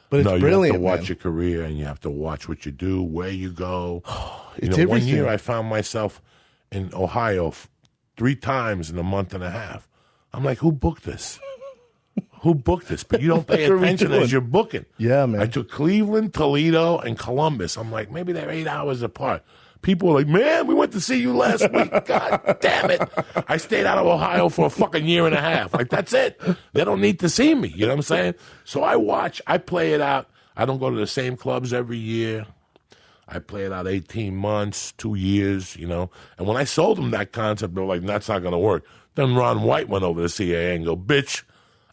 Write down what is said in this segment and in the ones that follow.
But it's brilliant, you have to watch man. your career, and you have to watch what you do, where you go. It's One everything. year I found myself in Ohio 3 times in a month and a half. I'm like, who booked this? Who booked this? But you don't pay What are we attention doing? as you're booking. Yeah, man. I took Cleveland, Toledo, and Columbus. I'm like, maybe they're 8 hours apart. People are like, man, we went to see you last week. God damn it. I stayed out of Ohio for a fucking year and a half. Like, that's it. They don't need to see me. You know what I'm saying? So I watch. I play it out. I don't go to the same clubs every year. I play it out 18 months, 2 years, And when I sold them that concept, they were like, that's not going to work. Then Ron White went over to CAA and go, bitch,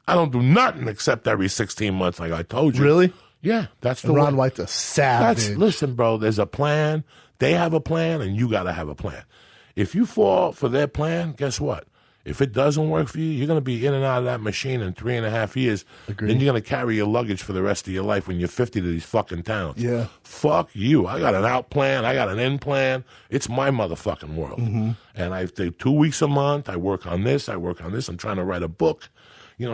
I don't do nothing except every 16 months like I told you. Really? Yeah, that's the And Ron way. White's a savage. Listen, bro, there's a plan. They have a plan, and you got to have a plan. If you fall for their plan, guess what? If it doesn't work for you, you're going to be in and out of that machine in 3.5 years. Agreed. Then you're going to carry your luggage for the rest of your life when you're 50 to these fucking towns. Yeah. Fuck you. I got an out plan. I got an in plan. It's my motherfucking world. Mm-hmm. And I take 2 weeks a month. I work on this. I'm trying to write a book.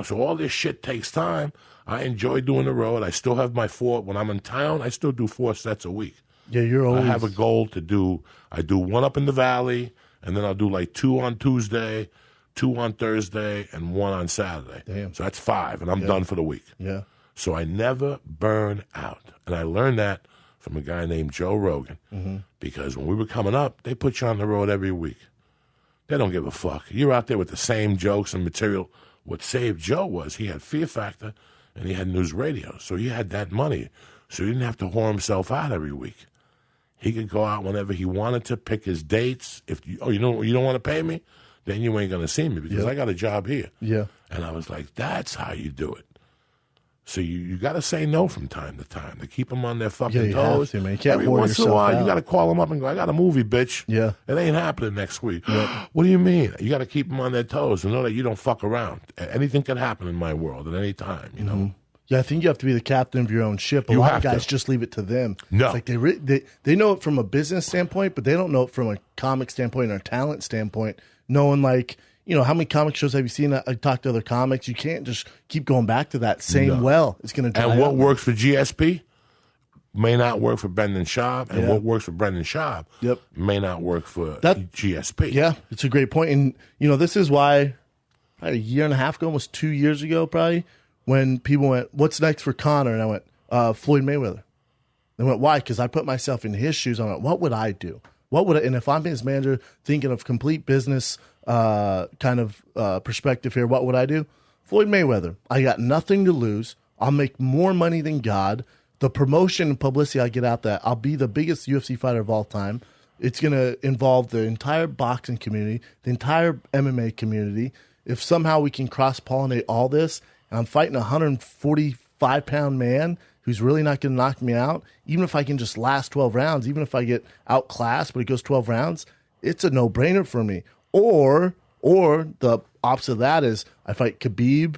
So all this shit takes time. I enjoy doing the road. I still have my 4. When I'm in town, I still do 4 sets a week. Yeah, you're always... I have a goal to do. I do 1 up in the valley, and then I'll do like 2 on Tuesday, 2 on Thursday, and 1 on Saturday. Damn. So that's 5, and I'm done for the week. Yeah. So I never burn out. And I learned that from a guy named Joe Rogan. Mm-hmm. Because when we were coming up, they put you on the road every week. They don't give a fuck. You're out there with the same jokes and material. What saved Joe was he had Fear Factor, and he had news radio. So he had that money. So he didn't have to whore himself out every week. He could go out whenever he wanted to, pick his dates. If you don't want to pay me, then you ain't going to see me because I got a job here. Yeah. And I was like, that's how you do it. So you got to say no from time to time to keep them on their fucking you toes. have to, man. You can't Every whore once in a yourself while, out. you got to call them up and go, I got a movie, bitch. Yeah. It ain't happening next week. Yeah. What do you mean? You got to keep them on their toes and know that you don't fuck around. Anything can happen in my world at any time, know? Yeah, I think you have to be the captain of your own ship. A lot of guys just leave it to them. No. It's like they know it from a business standpoint, but they don't know it from a comic standpoint or a talent standpoint. Knowing how many comic shows have you seen? I talked to other comics. You can't just keep going back to that same well. It's going to dry And what up. works for GSP may not work for Brendan Schaub, and what works for Brendan Schaub may not work for GSP. Yeah, it's a great point. And, this is why probably a year and a half ago, almost 2 years ago probably, when people went, what's next for Conor? And I went, Floyd Mayweather. They went, why? Because I put myself in his shoes. I went, what would I do? And if I'm his manager thinking of complete business perspective here, what would I do? Floyd Mayweather. I got nothing to lose. I'll make more money than God. The promotion and publicity I get out that I'll be the biggest UFC fighter of all time. It's going to involve the entire boxing community, the entire MMA community. If somehow we can cross-pollinate all this, and I'm fighting a 145-pound man who's really not going to knock me out, even if I can just last 12 rounds, even if I get outclassed, but it goes 12 rounds, it's a no-brainer for me. Or the opposite of that is I fight Khabib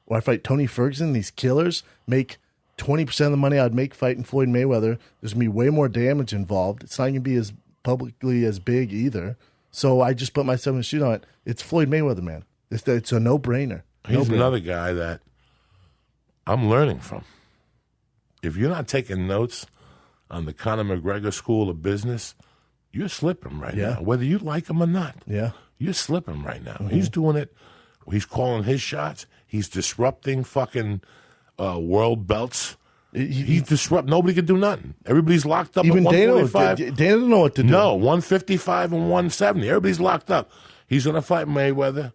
or I fight Tony Ferguson, these killers, make 20% of the money I'd make fighting Floyd Mayweather. There's going to be way more damage involved. It's not going to be as publicly as big either. So I just put myself in the shoes on it. It's Floyd Mayweather, man. It's a no-brainer. He's another guy that I'm learning from. If you're not taking notes on the Conor McGregor School of Business, you're slipping right now, whether you like him or not. Yeah. You're slipping right now. He's doing it. He's calling his shots. He's disrupting fucking world belts. He's disrupt. Nobody can do nothing. Everybody's locked up. Even at Dana 145. doesn't know what to do. No, 155 and 170. Everybody's locked up. He's going to fight Mayweather.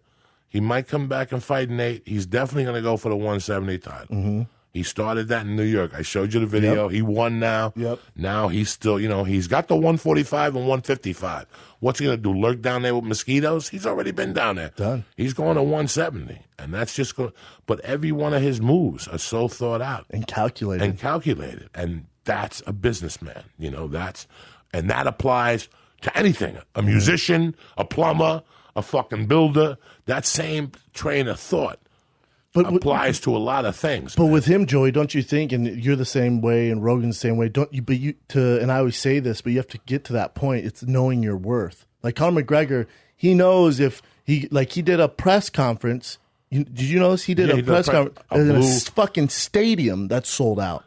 He might come back and fight Nate. He's definitely going to go for the 170 title. He started that in New York. I showed you the video. He won now. Now he's still, he's got the 145 and 155. What's he going to do, lurk down there with mosquitoes? He's already been down there. Done. He's going to 170. And that's just going but every one of his moves are so thought out. And calculated. And that's a businessman. And that applies to anything. A musician, a plumber, a fucking builder. That same train of thought applies to a lot of things. But with him, Joey, don't you think, and you're the same way, and Rogan's the same way, and I always say this, but you have to get to that point, it's knowing your worth. Like Conor McGregor, he knows if he did a press conference Did you notice he did Yeah, a he did press a conference a in a blue- fucking stadium that's sold out?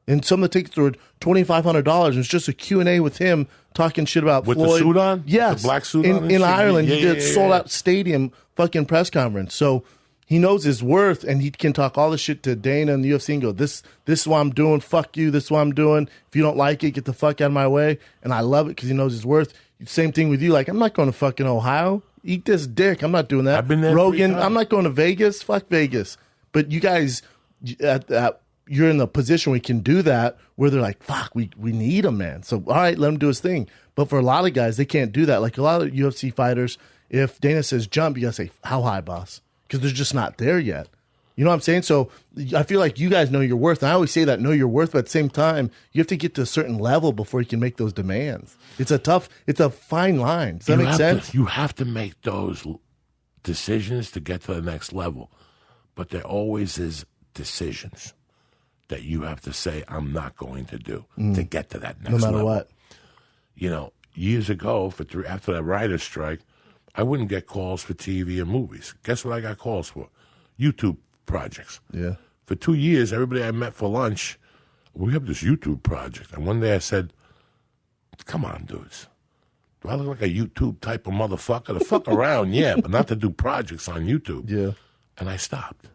And some of the tickets were $2,500. And it's just a Q&A with him talking shit about With the Floyd. suit on? Yes. The black suit on and in shit? Ireland, he Yeah, did yeah, sold yeah. out stadium fucking press conference. So he knows his worth, and he can talk all this shit to Dana and the UFC and go, this is what I'm doing. Fuck you. This is what I'm doing. If you don't like it, get the fuck out of my way. And I love it because he knows his worth. Same thing with you. Like, I'm not going to fucking Ohio. Eat this dick. I'm not doing that. I've been there 3 Rogan, times. I'm not going to Vegas. Fuck Vegas. But you guys, you're in the position where you can do that, where they're like, fuck, we need him, man. So, all right, let him do his thing. But for a lot of guys, they can't do that. Like a lot of UFC fighters, if Dana says jump, you got to say, how high, boss? Because they're just not there yet. You know what I'm saying? So I feel like you guys know your worth. And I always say that, know your worth, but at the same time, you have to get to a certain level before you can make those demands. It's a fine line. Does that make sense? You have to make those decisions to get to the next level. But there always is decisions that you have to say, I'm not going to do to get to that next level. No matter what. You know, years ago, after that writer's strike, I wouldn't get calls for TV and movies. Guess what I got calls for? YouTube projects. Yeah. For 2 years, everybody I met for lunch, we have this YouTube project. And one day I said, come on, dudes. Do I look like a YouTube type of motherfucker? To fuck around, yeah, but not to do projects on YouTube. Yeah. And I stopped.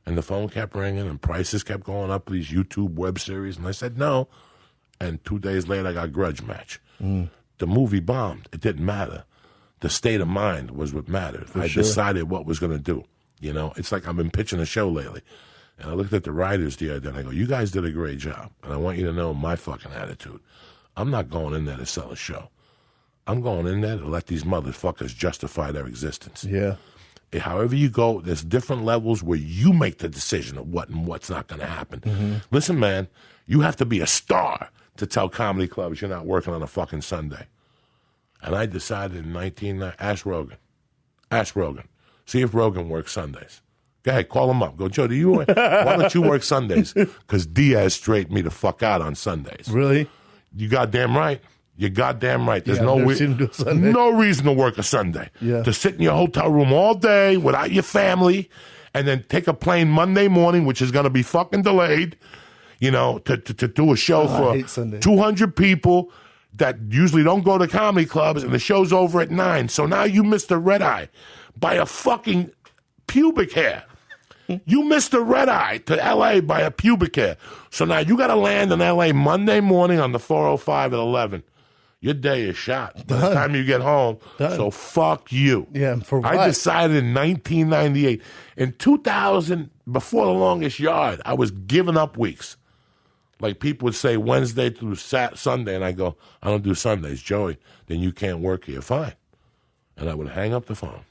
And the phone kept ringing and prices kept going up for these YouTube web series. And I said no. And 2 days later, I got Grudge Match. The movie bombed. It didn't matter. The state of mind was what mattered. I decided what was going to do. You know, it's like I've been pitching a show lately. And I looked at the writers the other day and I go, you guys did a great job. And I want you to know my fucking attitude. I'm not going in there to sell a show. I'm going in there to let these motherfuckers justify their existence. Yeah. However you go, there's different levels where you make the decision of what and what's not going to happen. Listen, man, you have to be a star to tell comedy clubs you're not working on a fucking Sunday. And I decided in ask Rogan. Ask Rogan. See if Rogan works Sundays. Go ahead, call him up. Go, Joe, why don't you work Sundays? Because Diaz straightened me the fuck out on Sundays. Really? You goddamn right. You're goddamn right. There's Yeah, I've never seen him do a Sunday. no reason to work a Sunday. Yeah. To sit in your hotel room all day without your family and then take a plane Monday morning, which is going to be fucking delayed, you know, to do a show I hate Sundays. for 200 people that usually don't go to comedy clubs, and the show's over at 9. So now you missed the red eye by a fucking pubic hair. You missed the red eye to L.A. by a pubic hair. So now you got to land in L.A. Monday morning on the 405 at 11. Your day is shot by the time you get home. Done. So fuck you. Yeah, for what? I decided in 1998. In 2000, before The Longest Yard, I was giving up weeks. Like people would say Wednesday through Sunday, and I go, I don't do Sundays. Joey, then you can't work here. Fine. And I would hang up the phone.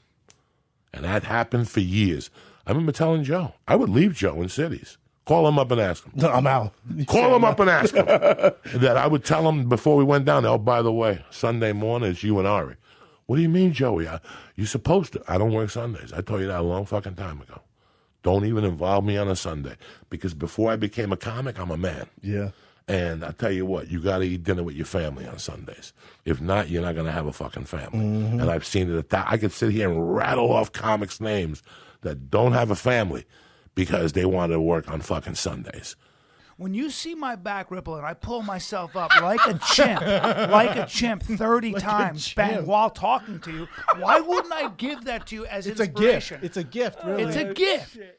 And that happened for years. I remember telling Joe, I would leave Joe in cities. Call him up and ask him. No, I'm out. Call him up and ask him. That I would tell him before we went down there, oh, by the way, Sunday morning it's you and Ari. What do you mean, Joey? You're supposed to. I don't work Sundays. I told you that a long fucking time ago. Don't even involve me on a Sunday. Because before I became a comic, I'm a man. Yeah. And I tell you what, you got to eat dinner with your family on Sundays. If not, you're not going to have a fucking family. And I've seen it at that. I could sit here and rattle off comics' names that don't have a family because they want to work on fucking Sundays. When you see my back ripple and I pull myself up like a chimp 30 times bang, while talking to you, why wouldn't I give that to you as It's a gift. inspiration? It's a gift, really. It's a gift.